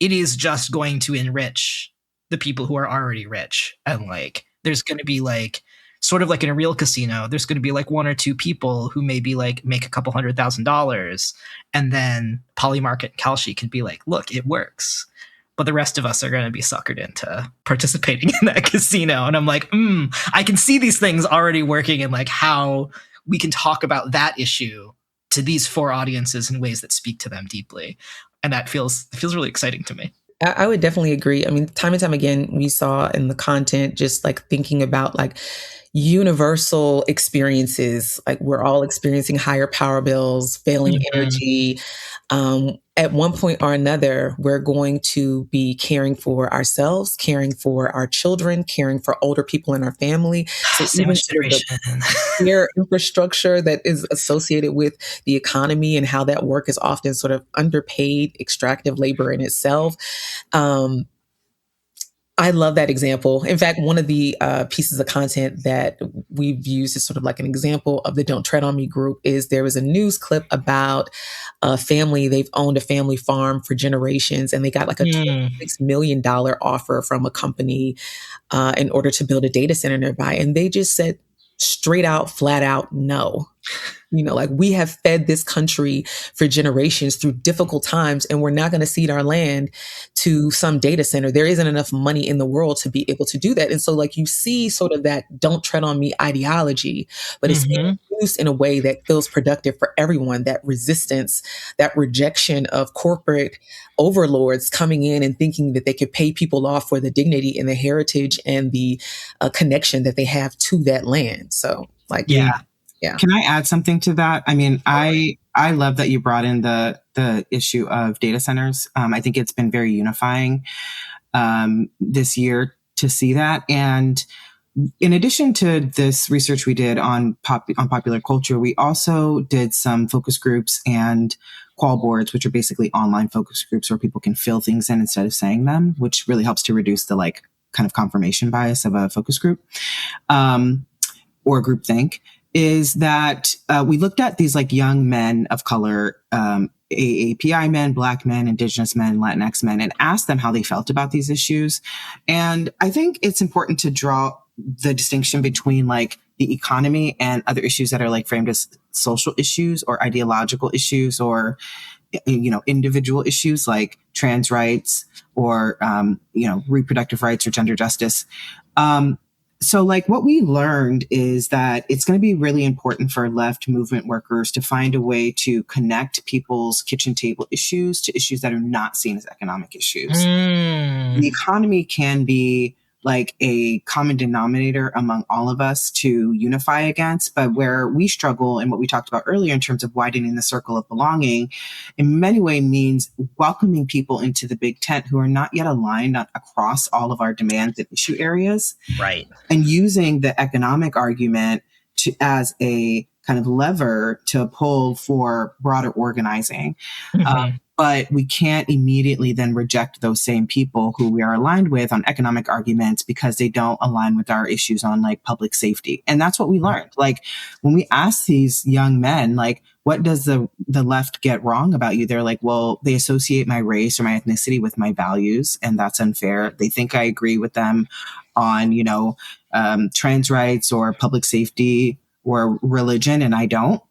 it is just going to enrich the people who are already rich. And like there's going to be like sort of like in a real casino, there's going to be like one or two people who maybe like make a couple $100,000, and then Polymarket and Kalshi can be like, look, it works. But the rest of us are going to be suckered into participating in that casino. And I'm like, I can see these things already working, and like how we can talk about that issue to these four audiences in ways that speak to them deeply. And that feels really exciting to me. I would definitely agree. I mean, time and time again, we saw in the content, just like thinking about like universal experiences, like we're all experiencing higher power bills, failing energy. At one point or another, we're going to be caring for ourselves, caring for our children, caring for older people in our family. So even sort of the care infrastructure that is associated with the economy and how that work is often sort of underpaid, extractive labor in itself. I love that example. In fact, one of the pieces of content that we've used as sort of like an example of the Don't Tread on Me group is there was a news clip about a family. They've owned a family farm for generations, and they got like a $26 million offer from a company in order to build a data center nearby. And they just said straight out, flat out, no. You know, like we have fed this country for generations through difficult times, and we're not going to cede our land to some data center. There isn't enough money in the world to be able to do that. And so like you see sort of that don't tread on me ideology, but it's being used in a way that feels productive for everyone, that resistance, that rejection of corporate overlords coming in and thinking that they could pay people off for the dignity and the heritage and the connection that they have to that land. So like, yeah. Can I add something to that? I mean, I love that you brought in the issue of data centers. I think it's been very unifying this year to see that. And in addition to this research we did on popular culture, we also did some focus groups and qual boards, which are basically online focus groups where people can fill things in instead of saying them, which really helps to reduce the like kind of confirmation bias of a focus group or groupthink. Is that we looked at these like young men of color, AAPI men, Black men, Indigenous men, Latinx men, and asked them how they felt about these issues. And I think it's important to draw the distinction between like the economy and other issues that are like framed as social issues or ideological issues or, you know, individual issues like trans rights or, you know, reproductive rights or gender justice. So like what we learned is that it's going to be really important for left movement workers to find a way to connect people's kitchen table issues to issues that are not seen as economic issues. The economy can be like a common denominator among all of us to unify against, but where we struggle and what we talked about earlier in terms of widening the circle of belonging in many ways means welcoming people into the big tent who are not yet aligned across all of our demands and issue areas. Right. And using the economic argument as a kind of lever to pull for broader organizing. But we can't immediately then reject those same people who we are aligned with on economic arguments because they don't align with our issues on like public safety. And that's what we learned. Like when we ask these young men, like, what does the left get wrong about you? They're like, well, they associate my race or my ethnicity with my values, and that's unfair. They think I agree with them on, you know, trans rights or public safety or religion, and I don't.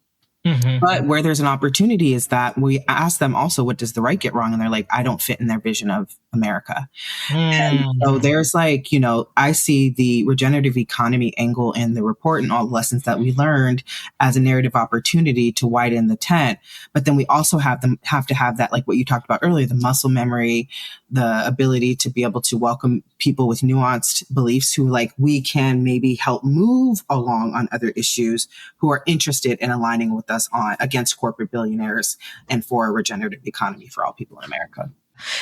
But where there's an opportunity is that we ask them also, what does the right get wrong? And they're like, I don't fit in their vision of America. And so there's like, you know, I see the regenerative economy angle in the report and all the lessons that we learned as a narrative opportunity to widen the tent. But then we also have to have that, like what you talked about earlier, the muscle memory, the ability to be able to welcome people with nuanced beliefs who like we can maybe help move along on other issues who are interested in aligning with us on against corporate billionaires and for a regenerative economy for all people in America.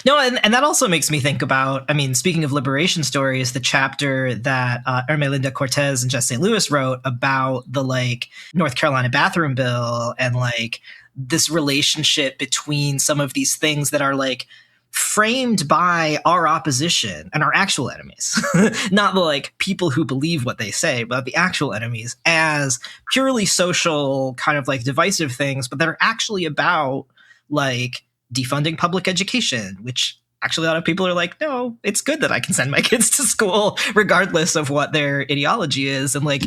No, and that also makes me think about, I mean, speaking of liberation stories, the chapter that Ermelinda Cortez and Jess St. Louis wrote about the like North Carolina bathroom bill and like this relationship between some of these things that are like framed by our opposition and our actual enemies, not the like people who believe what they say, but the actual enemies as purely social kind of like divisive things, but that are actually about like defunding public education, which actually a lot of people are like, no, it's good that I can send my kids to school regardless of what their ideology is. And like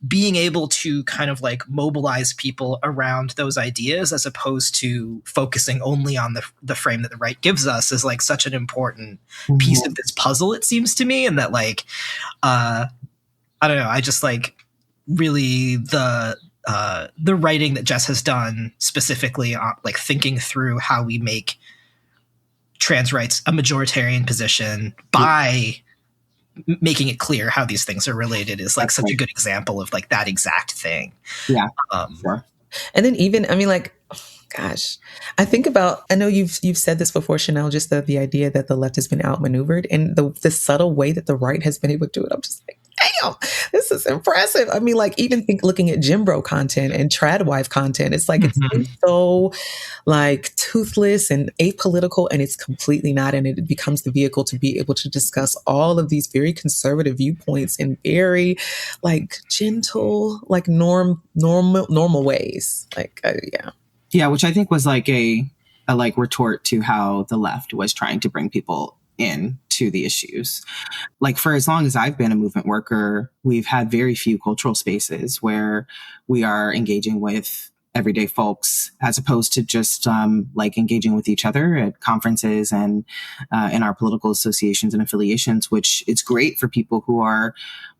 being able to kind of like mobilize people around those ideas as opposed to focusing only on the frame that the right gives us is like such an important piece of this puzzle, it seems to me. And that like, I don't know, I just like really the writing that Jess has done specifically on like thinking through how we make trans rights a majoritarian position by making it clear how these things are related is like such a good example of like that exact thing. Yeah. Sure. And then even, I mean, like, gosh, I think about, I know you've said this before, Shanelle, just the idea that the left has been outmaneuvered and the subtle way that the right has been able to do it. I'm just like, damn, this is impressive. I mean, like even looking at Jim Bro content and trad wife content, it's like, it's so like toothless and apolitical, and it's completely not. And it becomes the vehicle to be able to discuss all of these very conservative viewpoints in very like gentle, like normal ways. Like, yeah. Yeah, which I think was like a like retort to how the left was trying to bring people in to the issues. Like for as long as I've been a movement worker, we've had very few cultural spaces where we are engaging with everyday folks as opposed to just like engaging with each other at conferences and in our political associations and affiliations, which it's great for people who are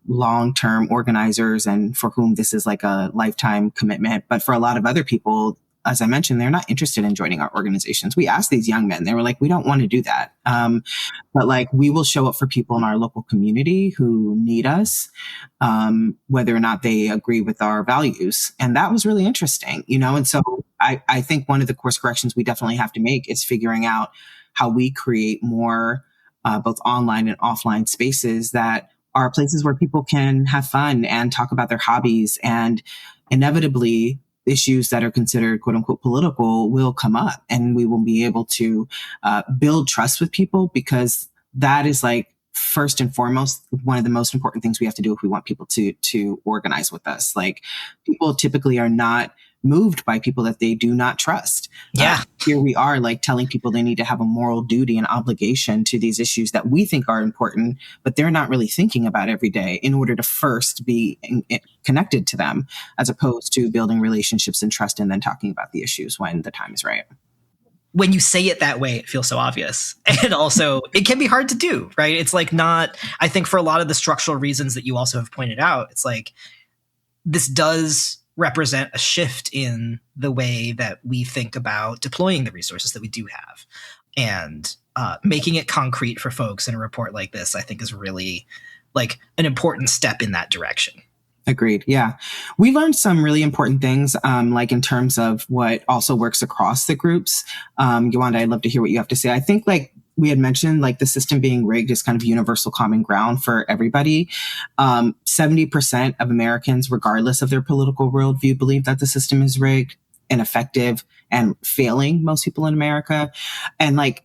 long-term organizers and for whom this is like a lifetime commitment. But for a lot of other people, as I mentioned, they're not interested in joining our organizations. We asked these young men, they were like, we don't want to do that. But like, we will show up for people in our local community who need us, whether or not they agree with our values. And that was really interesting, you know? And so I think one of the course corrections we definitely have to make is figuring out how we create more, both online and offline spaces that are places where people can have fun and talk about their hobbies, and inevitably issues that are considered quote unquote political will come up, and we will be able to build trust with people, because that is like first and foremost one of the most important things we have to do if we want people to organize with us. Like people typically are not moved by people that they do not trust. Yeah. Here we are like telling people they need to have a moral duty and obligation to these issues that we think are important, but they're not really thinking about every day in order to first be connected to them, as opposed to building relationships and trust and then talking about the issues when the time is right. When you say it that way, it feels so obvious. And also it can be hard to do, right? It's like not, I think for a lot of the structural reasons that you also have pointed out, it's like this does represent a shift in the way that we think about deploying the resources that we do have. And making it concrete for folks in a report like this, I think is really like an important step in that direction. Agreed. Yeah. We learned some really important things, like in terms of what also works across the groups. Yewande, I'd love to hear what you have to say. I think like we had mentioned, like the system being rigged is kind of universal common ground for everybody. 70% of Americans, regardless of their political worldview, believe that the system is rigged, ineffective, and failing most people in America. And like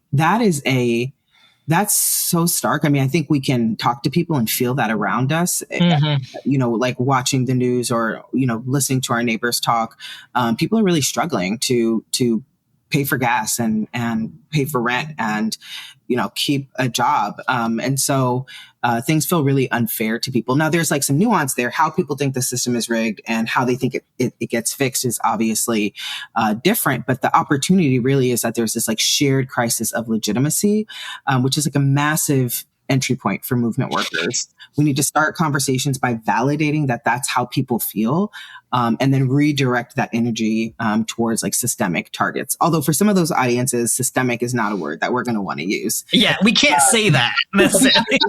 that's so stark. I mean, I think we can talk to people and feel that around us, you know, like watching the news or, you know, listening to our neighbors talk. People are really struggling to pay for gas and pay for rent and, you know, keep a job. And so things feel really unfair to people. Now, there's like some nuance there. How people think the system is rigged and how they think it gets fixed is obviously different. But the opportunity really is that there's this like shared crisis of legitimacy, which is like a massive entry point for movement workers. We need to start conversations by validating that that's how people feel, and then redirect that energy towards like systemic targets. Although for some of those audiences, systemic is not a word that we're going to want to use. Yeah, we can't say that necessarily.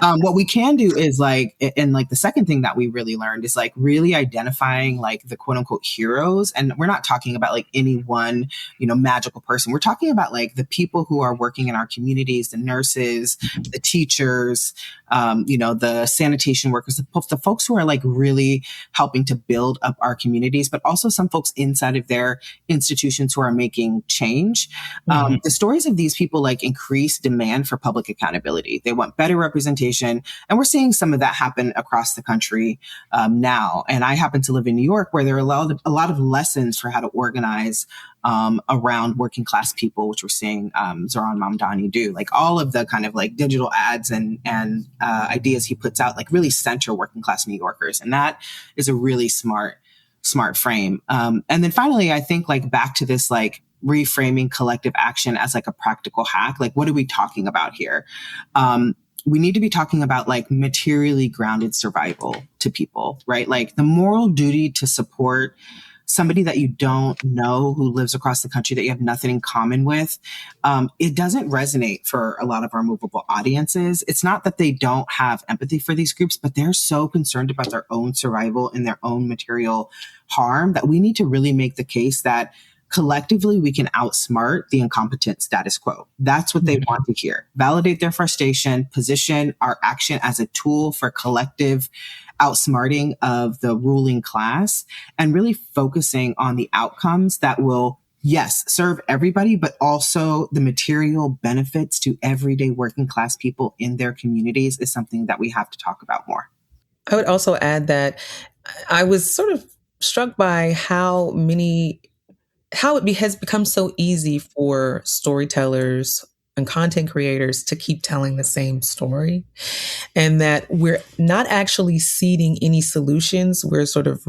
What we can do is like, and like the second thing that we really learned is like really identifying like the quote unquote heroes. And we're not talking about like any one, you know, magical person. We're talking about like the people who are working in our communities, the nurses, the teachers, you know, the sanitation workers, the folks who are like really really helping to build up our communities, but also some folks inside of their institutions who are making change. The stories of these people like increase demand for public accountability. They want better representation. And we're seeing some of that happen across the country now. And I happen to live in New York, where there are a lot of lessons for how to organize around working class people, which we're seeing Zohran Mamdani do. Like all of the kind of like digital ads and ideas he puts out, like really center working class New Yorkers. And that is a really smart frame. And then finally, I think like back to this like reframing collective action as like a practical hack. Like, what are we talking about here? We need to be talking about like materially grounded survival to people, right? Like the moral duty to support somebody that you don't know who lives across the country that you have nothing in common with. It doesn't resonate for a lot of our movable audiences. It's not that they don't have empathy for these groups, but they're so concerned about their own survival and their own material harm that we need to really make the case that collectively we can outsmart the incompetent status quo. That's what they want to hear. Validate their frustration, position our action as a tool for collective outsmarting of the ruling class, and really focusing on the outcomes that will, yes, serve everybody, but also the material benefits to everyday working class people in their communities is something that we have to talk about more. I would also add that I was sort of struck by how it has become so easy for storytellers and content creators to keep telling the same story, and that we're not actually seeding any solutions. We're sort of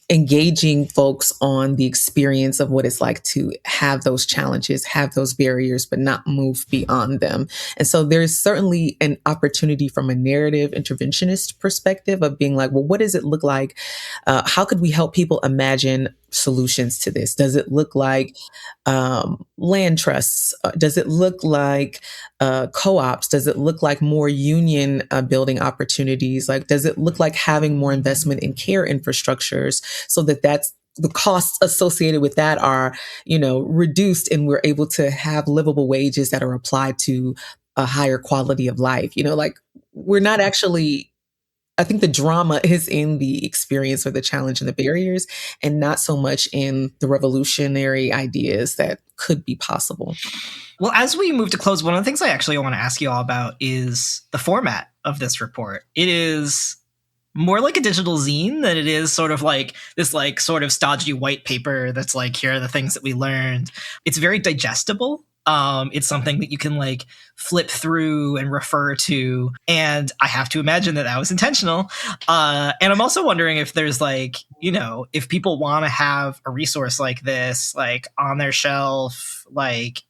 engaging folks on the experience of what it's like to have those challenges, have those barriers, but not move beyond them. And so there's certainly an opportunity from a narrative interventionist perspective of being like, well, what does it look like? How could we help people imagine solutions to this? Does it look like land trusts? Does it look like co-ops? Does it look like more union building opportunities? Like, does it look like having more investment in care infrastructures so that the costs associated with that are, reduced, and we're able to have livable wages that are applied to a higher quality of life? Like we're not actually, I think the drama is in the experience or the challenge and the barriers, and not so much in the revolutionary ideas that could be possible. Well, as we move to close, one of the things I actually want to ask you all about is the format of this report. It is more like a digital zine than it is sort of like this like sort of stodgy white paper that's like, here are the things that we learned. It's very digestible. It's something that you can like flip through and refer to. And I have to imagine that was intentional. And I'm also wondering if there's like, if people want to have a resource like this, like on their shelf, like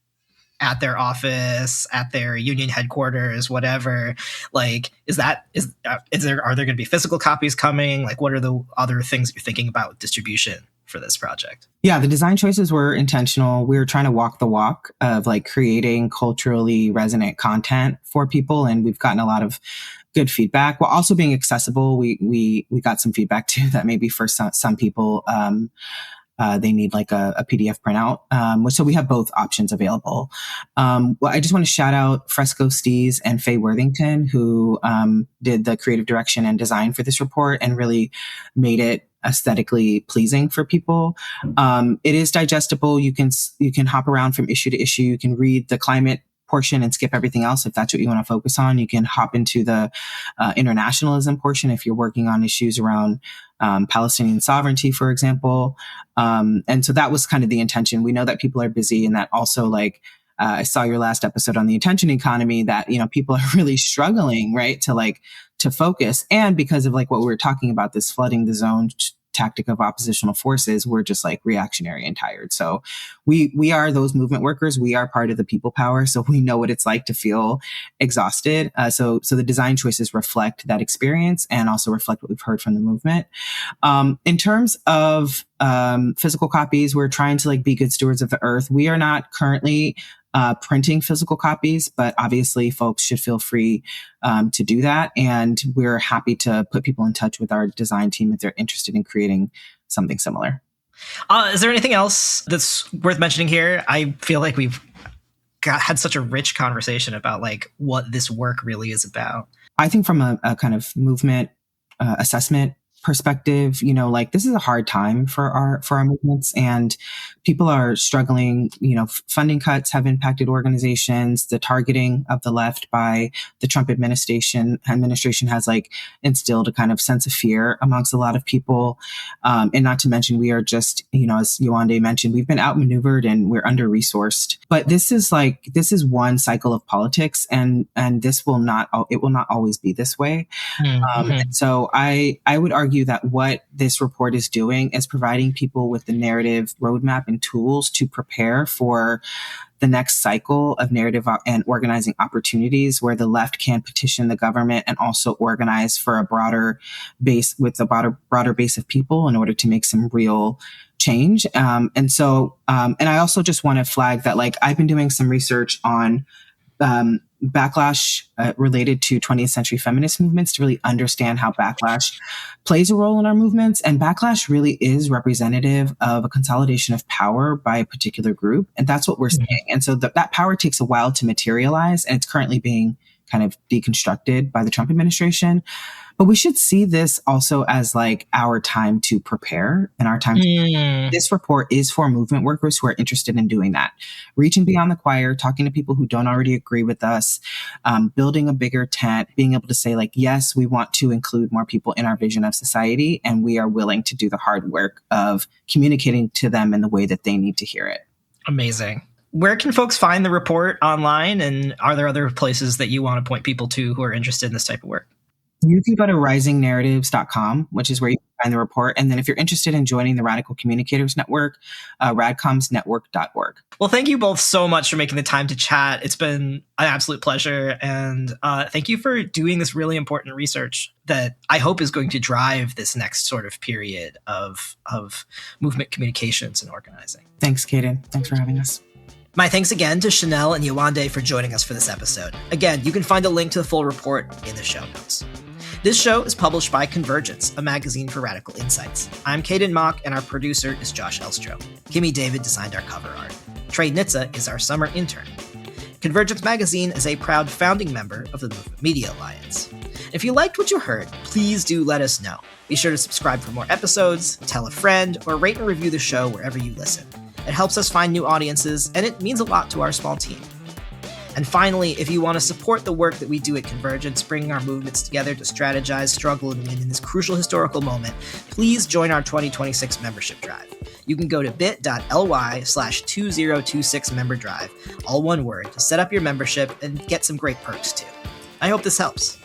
at their office, at their union headquarters, whatever, like, are there going to be physical copies coming? Like, what are the other things you're thinking about with distribution for this project? Yeah, the design choices were intentional. We were trying to walk the walk of like creating culturally resonant content for people. And we've gotten a lot of good feedback while also being accessible. We got some feedback too that maybe for some people, they need like a PDF printout. So we have both options available. Well, I just want to shout out Fresco Stees and Faye Worthington, who did the creative direction and design for this report and really made it aesthetically pleasing for people. It is digestible. You can hop around from issue to issue. You can read the climate portion and skip everything else if that's what you want to focus on. You can hop into the internationalism portion if you're working on issues around Palestinian sovereignty, for example. And so that was kind of the intention. We know that people are busy, and that also like I saw your last episode on the attention economy, that people are really struggling, right, to focus. And because of like what we were talking about, this flooding the zone tactic of oppositional forces, we're just like reactionary and tired. So we are those movement workers. We are part of the people power. So we know what it's like to feel exhausted. So the design choices reflect that experience and also reflect what we've heard from the movement. In terms of physical copies, we're trying to like be good stewards of the earth. We are not currently printing physical copies, but obviously folks should feel free to do that. And we're happy to put people in touch with our design team if they're interested in creating something similar. Is there anything else that's worth mentioning here? I feel like we've had such a rich conversation about like what this work really is about. I think from a kind of movement assessment perspective, like this is a hard time for our movements, and people are struggling. Funding cuts have impacted organizations. The targeting of the left by the Trump administration has instilled a kind of sense of fear amongst a lot of people. And not to mention, we are just, as Yewande mentioned, we've been outmaneuvered and we're under-resourced. But this is one cycle of politics, and it will not always be this way. And so I would argue that what this report is doing is providing people with the narrative roadmap and tools to prepare for the next cycle of narrative and organizing opportunities where the left can petition the government and also organize for a broader base of people in order to make some real change. And I also just want to flag that I've been doing some research on backlash related to 20th century feminist movements to really understand how backlash plays a role in our movements. And backlash really is representative of a consolidation of power by a particular group. And that's what we're seeing. And so that power takes a while to materialize, and it's currently being kind of deconstructed by the Trump administration. But we should see this also as our time to prepare and our time to This report is for movement workers who are interested in doing that, reaching beyond the choir, talking to people who don't already agree with us, building a bigger tent, being able to say yes, we want to include more people in our vision of society, and we are willing to do the hard work of communicating to them in the way that they need to hear it. Amazing. Where can folks find the report online? And are there other places that you want to point people to who are interested in this type of work? You can go to risingnarratives.com, which is where you can find the report. And then if you're interested in joining the Radical Communicators Network, radcommsnetwork.org. Well, thank you both so much for making the time to chat. It's been an absolute pleasure. And thank you for doing this really important research that I hope is going to drive this next sort of period of movement communications and organizing. Thanks, Kaden. Thanks for having us. My thanks again to Shanelle and Yewande for joining us for this episode. Again, you can find a link to the full report in the show notes. This show is published by Convergence, a magazine for radical insights. I'm Kaden Mock, and our producer is Josh Elstro. Kimmy David designed our cover art. Trey Nitza is our summer intern. Convergence Magazine is a proud founding member of the Movement Media Alliance. If you liked what you heard, please do let us know. Be sure to subscribe for more episodes, tell a friend, or rate and review the show wherever you listen. It helps us find new audiences, and it means a lot to our small team. And finally, if you want to support the work that we do at Convergence, bringing our movements together to strategize, struggle, and win in this crucial historical moment, please join our 2026 membership drive. You can go to bit.ly/2026 member drive, all one word, to set up your membership and get some great perks too. I hope this helps.